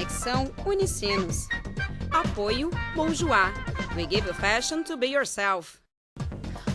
Conexão Unicinos. Apoio Bonjour. We give you fashion to be yourself.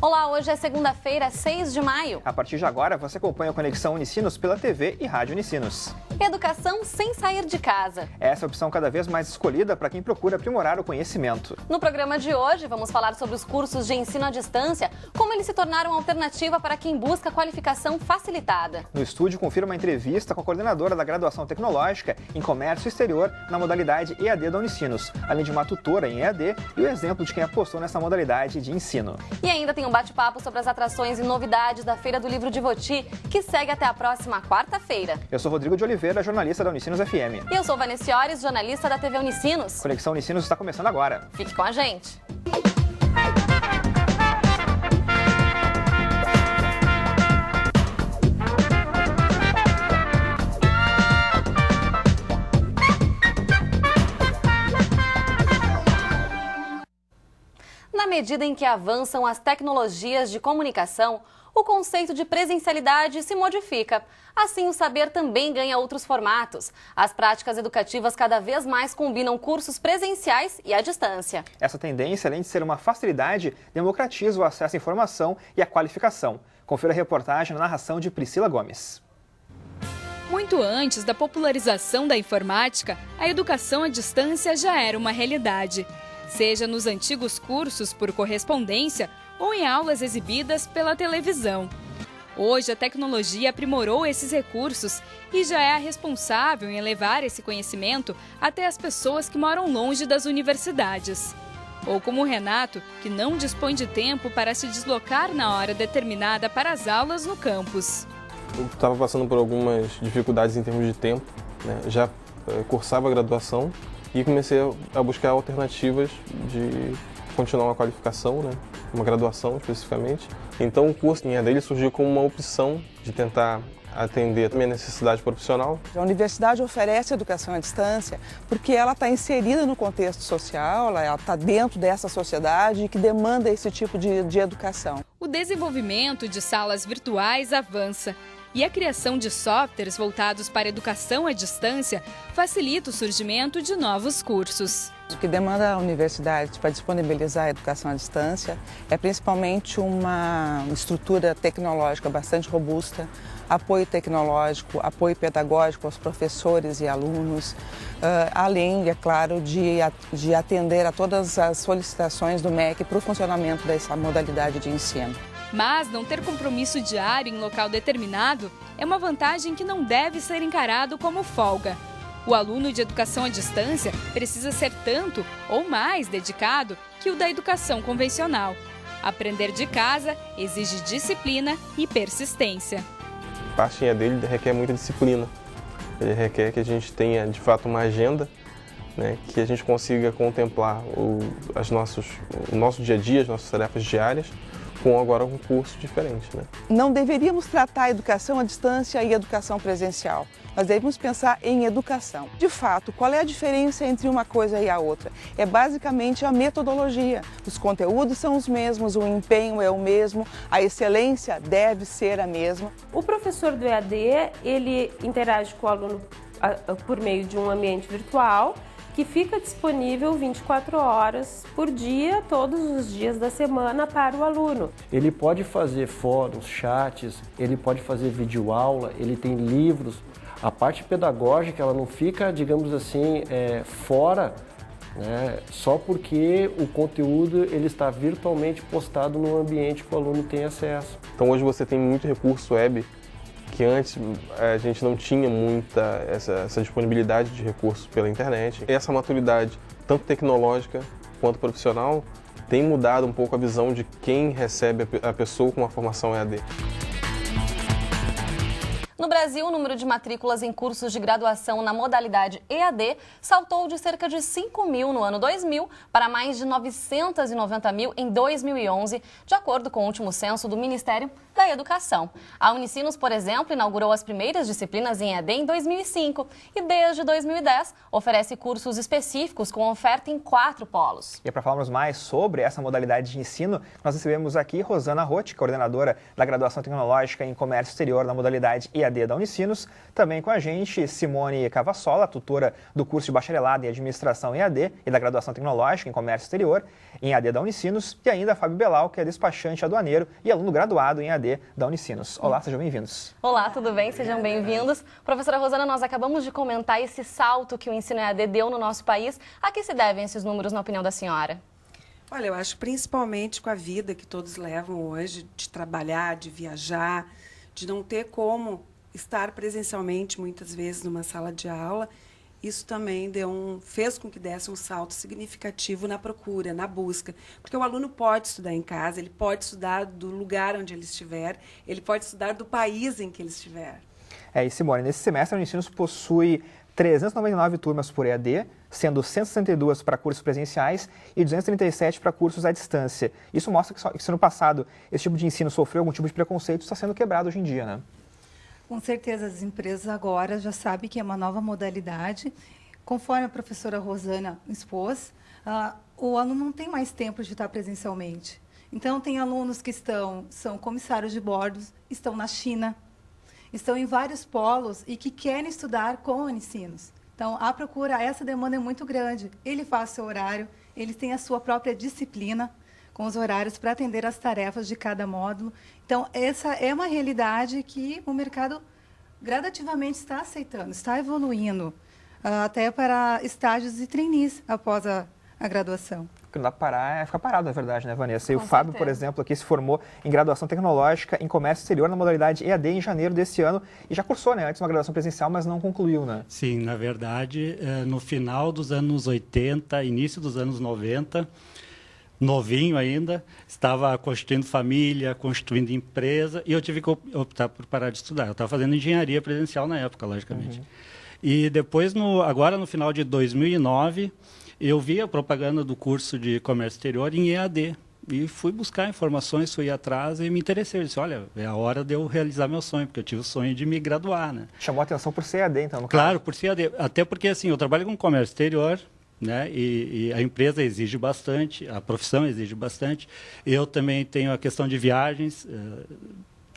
Olá, hoje é segunda-feira, 6 de maio. A partir de agora, você acompanha a Conexão Unicinos pela TV e Rádio Unicinos. Educação sem sair de casa. Essa é a opção cada vez mais escolhida para quem procura aprimorar o conhecimento. No programa de hoje, vamos falar sobre os cursos de ensino à distância, como eles se tornaram alternativa para quem busca qualificação facilitada. No estúdio, confira uma entrevista com a coordenadora da graduação tecnológica em Comércio Exterior na modalidade EAD da Unicinos, além de uma tutora em EAD e o exemplo de quem apostou nessa modalidade de ensino. E ainda tem um bate-papo sobre as atrações e novidades da Feira do Livro de Voti, que segue até a próxima quarta-feira. Eu sou Rodrigo de Oliveira, jornalista da Unicinos FM. E eu sou Vanessa Ores, jornalista da TV Unicinos. Conexão Unicinos está começando agora. Fique com a gente. Na medida em que avançam as tecnologias de comunicação, o conceito de presencialidade se modifica. Assim, o saber também ganha outros formatos. As práticas educativas cada vez mais combinam cursos presenciais e à distância. Essa tendência, além de ser uma facilidade, democratiza o acesso à informação e à qualificação. Confira a reportagem na narração de Priscila Gomes. Muito antes da popularização da informática, a educação à distância já era uma realidade. Seja nos antigos cursos por correspondência ou em aulas exibidas pela televisão. Hoje, a tecnologia aprimorou esses recursos e já é a responsável em levar esse conhecimento até as pessoas que moram longe das universidades. Ou como o Renato, que não dispõe de tempo para se deslocar na hora determinada para as aulas no campus. Eu estava passando por algumas dificuldades em termos de tempo, né? Já cursava a graduação e comecei a buscar alternativas de continuar uma qualificação, né? Uma graduação especificamente. Então o curso em EAD surgiu como uma opção de tentar atender a minha necessidade profissional. A universidade oferece educação à distância porque ela está inserida no contexto social, ela está dentro dessa sociedade que demanda esse tipo de educação. O desenvolvimento de salas virtuais avança. E a criação de softwares voltados para a educação à distância facilita o surgimento de novos cursos. O que demanda a universidade para disponibilizar a educação à distância é principalmente uma estrutura tecnológica bastante robusta, apoio tecnológico, apoio pedagógico aos professores e alunos, além, é claro, de atender a todas as solicitações do MEC para o funcionamento dessa modalidade de ensino. Mas não ter compromisso diário em local determinado é uma vantagem que não deve ser encarado como folga. O aluno de educação à distância precisa ser tanto ou mais dedicado que o da educação convencional. Aprender de casa exige disciplina e persistência. A parte dele requer muita disciplina. Ele requer que a gente tenha, de fato, uma agenda, né, que a gente consiga contemplar o nosso dia a dia, as nossas tarefas diárias, com agora um curso diferente, né? Não deveríamos tratar a educação à distância e a educação presencial. Nós devemos pensar em educação. De fato, qual é a diferença entre uma coisa e a outra? É basicamente a metodologia. Os conteúdos são os mesmos, o empenho é o mesmo, a excelência deve ser a mesma. O professor do EAD, ele interage com o aluno por meio de um ambiente virtual, que fica disponível 24 horas por dia, todos os dias da semana para o aluno. Ele pode fazer fóruns, chats, ele pode fazer videoaula, ele tem livros. A parte pedagógica, ela não fica, digamos assim, fora, né, só porque o conteúdo ele está virtualmente postado no ambiente que o aluno tem acesso. Então hoje você tem muito recurso web, que antes a gente não tinha muita essa disponibilidade de recursos pela internet. Essa maturidade, tanto tecnológica quanto profissional, tem mudado um pouco a visão de quem recebe a pessoa com uma formação EAD. No Brasil, o número de matrículas em cursos de graduação na modalidade EAD saltou de cerca de 5 mil no ano 2000 para mais de 990 mil em 2011, de acordo com o último censo do Ministério da Educação. A Unicinos, por exemplo, inaugurou as primeiras disciplinas em EAD em 2005 e, desde 2010, oferece cursos específicos com oferta em 4 polos. E para falarmos mais sobre essa modalidade de ensino, nós recebemos aqui Rosana Roth, coordenadora da graduação tecnológica em Comércio Exterior na modalidade EAD EAD da Unicinos. Também com a gente, Simone Cavassola, tutora do curso de bacharelado em Administração EAD e da graduação tecnológica em Comércio Exterior em EAD da Unicinos. E ainda Fábio Belal, que é despachante aduaneiro e aluno graduado em EAD da Unicinos. Olá, sejam bem-vindos. Olá, tudo bem? Sejam bem-vindos. Professora Rosana, nós acabamos de comentar esse salto que o ensino EAD deu no nosso país. A que se devem esses números, na opinião da senhora? Olha, eu acho principalmente com a vida que todos levam hoje, de trabalhar, de viajar, de não ter como estar presencialmente, muitas vezes, numa sala de aula, isso também fez com que desse um salto significativo na procura, na busca. Porque o aluno pode estudar em casa, ele pode estudar do lugar onde ele estiver, ele pode estudar do país em que ele estiver. E Simone, nesse semestre a Unicinos possui 399 turmas por EAD, sendo 162 para cursos presenciais e 237 para cursos à distância. Isso mostra que se no passado esse tipo de ensino sofreu algum tipo de preconceito, está sendo quebrado hoje em dia, né? Com certeza, as empresas agora já sabem que é uma nova modalidade. Conforme a professora Rosana expôs, o aluno não tem mais tempo de estar presencialmente. Então, tem alunos que são comissários de bordos, estão na China, estão em vários polos e que querem estudar com a Unicinos. Então, essa demanda é muito grande. Ele faz seu horário, ele tem a sua própria disciplina com os horários para atender as tarefas de cada módulo. Então, essa é uma realidade que o mercado gradativamente está aceitando, está evoluindo, até para estágios e trainees após a graduação. O que não dá para parar é ficar parado, na verdade, né, Vanessa? E o Com Fábio, certeza. por exemplo, aqui se formou em graduação tecnológica em comércio exterior na modalidade EAD em janeiro desse ano e já cursou, né, antes uma graduação presencial, mas não concluiu, né? Sim, na verdade, no final dos anos 80, início dos anos 90, novinho ainda, estava constituindo família, constituindo empresa, e eu tive que optar por parar de estudar. Eu estava fazendo engenharia presencial na época, logicamente. E depois, agora no final de 2009, eu vi a propaganda do curso de comércio exterior em EAD. E fui buscar informações, fui atrás e me interessei. Eu disse, olha, é a hora de eu realizar meu sonho, porque eu tive o sonho de me graduar, né? Chamou a atenção por ser EAD, então, no Claro, caso. por ser EAD. Até porque, assim, eu trabalho com comércio exterior, né? E a empresa exige bastante, a profissão exige bastante. Eu também tenho a questão de viagens.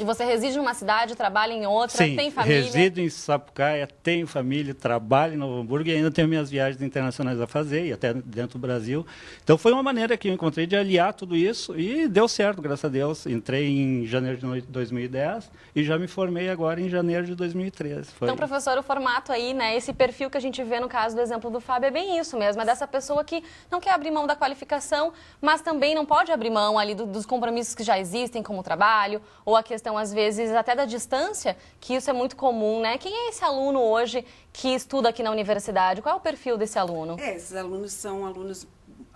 E você reside numa cidade, trabalha em outra, Sim, tem família? resido em Sapucaia, tenho família, trabalho em Novo Hamburgo e ainda tenho minhas viagens internacionais a fazer, e até dentro do Brasil. Então, foi uma maneira que eu encontrei de aliar tudo isso e deu certo, graças a Deus. Entrei em janeiro de 2010 e já me formei agora em janeiro de 2013. Então, professor, o formato aí, né, esse perfil que a gente vê no caso do exemplo do Fábio é bem isso mesmo, é dessa pessoa que não quer abrir mão da qualificação, mas também não pode abrir mão ali dos compromissos que já existem, como o trabalho, ou a questão, às vezes, até da distância, que isso é muito comum, né? Quem é esse aluno hoje que estuda aqui na universidade? Qual é o perfil desse aluno? Esses alunos são alunos,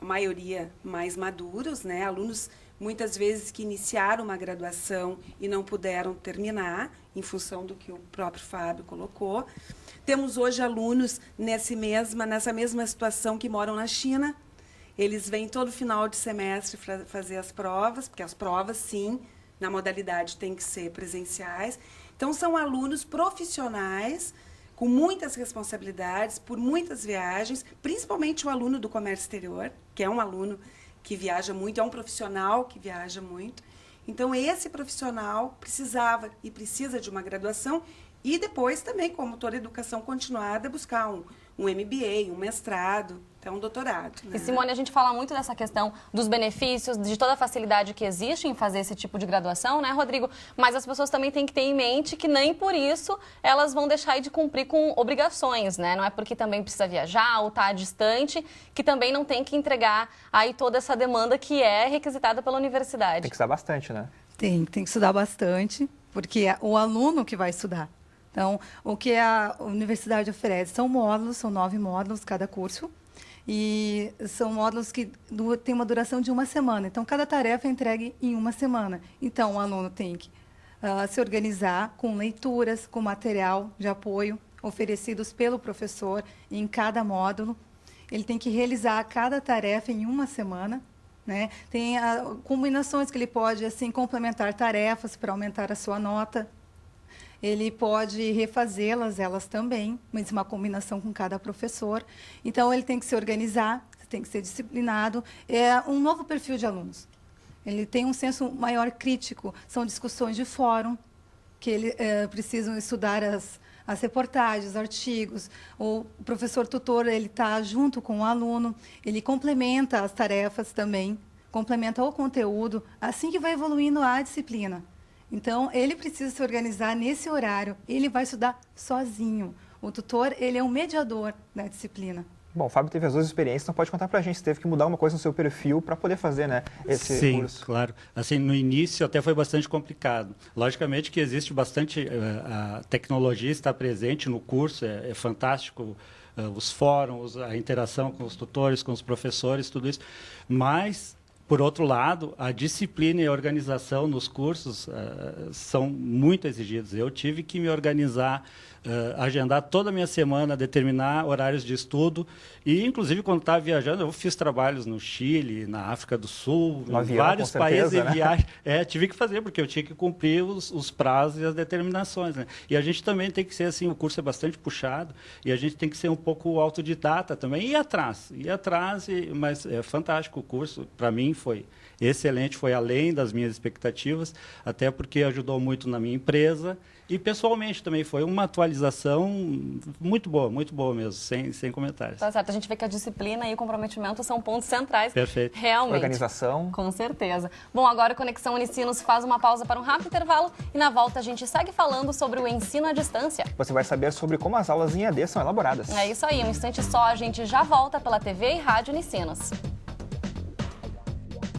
a maioria, mais maduros, né? Alunos, muitas vezes, que iniciaram uma graduação e não puderam terminar, em função do que o próprio Fábio colocou. Temos hoje alunos nessa mesma situação que moram na China. Eles vêm todo final de semestre para fazer as provas, porque as provas, sim, na modalidade tem que ser presenciais. Então, são alunos profissionais, com muitas responsabilidades, por muitas viagens, principalmente o aluno do comércio exterior, que é um aluno que viaja muito, é um profissional que viaja muito. Então, esse profissional precisava e precisa de uma graduação e depois também, como toda educação continuada, buscar um MBA, um mestrado, até um doutorado. Né? E, Simone, a gente fala muito dessa questão dos benefícios, de toda a facilidade que existe em fazer esse tipo de graduação, né, Rodrigo? Mas as pessoas também têm que ter em mente que nem por isso elas vão deixar de cumprir com obrigações, né? Não é porque também precisa viajar ou estar distante que também não tem que entregar aí toda essa demanda que é requisitada pela universidade. Tem que estudar bastante, né? Tem que estudar bastante, porque é o aluno que vai estudar. Então, o que a universidade oferece são módulos, são 9 módulos cada curso, e são módulos que têm uma duração de 1 semana. Então, cada tarefa é entregue em 1 semana. Então, o aluno tem que se organizar com leituras, com material de apoio oferecidos pelo professor em cada módulo. Ele tem que realizar cada tarefa em 1 semana. Né? Tem combinações que ele pode assim complementar tarefas para aumentar a sua nota. Ele pode refazê-las, elas também, mas uma combinação com cada professor. Então, ele tem que se organizar, tem que ser disciplinado. É um novo perfil de alunos. Ele tem um senso maior crítico, são discussões de fórum, que eles precisam estudar as reportagens, os artigos. O professor tutor, ele está junto com o aluno, ele complementa as tarefas também, complementa o conteúdo, assim que vai evoluindo a disciplina. Então, ele precisa se organizar nesse horário, ele vai estudar sozinho. O tutor, ele é um mediador da disciplina. Bom, o Fábio teve as duas experiências, então pode contar para a gente se teve que mudar alguma coisa no seu perfil para poder fazer, né, esse curso. Sim, claro. Assim, no início até foi bastante complicado. Logicamente que existe bastante, a tecnologia está presente no curso, é fantástico, os fóruns, a interação com os tutores, com os professores, tudo isso. Mas, por outro lado, a disciplina e a organização nos cursos são muito exigidos. Eu tive que me organizar, agendar toda a minha semana, determinar horários de estudo e, inclusive, quando estava viajando, eu fiz trabalhos no Chile, na África do Sul, em vários países de viagem. Tive que fazer, porque eu tinha que cumprir os prazos e as determinações, né? E a gente também tem que ser assim, o curso é bastante puxado e a gente tem que ser um pouco autodidata também, ir atrás, mas é fantástico o curso, para mim foi excelente, foi além das minhas expectativas, até porque ajudou muito na minha empresa e pessoalmente também foi uma atualização muito boa mesmo, sem comentários. Tá certo, a gente vê que a disciplina e o comprometimento são pontos centrais. Perfeito. Realmente. Organização. Com certeza. Bom, agora o Conexão Unicinos faz uma pausa para um rápido intervalo e na volta a gente segue falando sobre o ensino à distância. Você vai saber sobre como as aulas em EAD são elaboradas. É isso aí, um instante só, a gente já volta pela TV e Rádio Unicinos.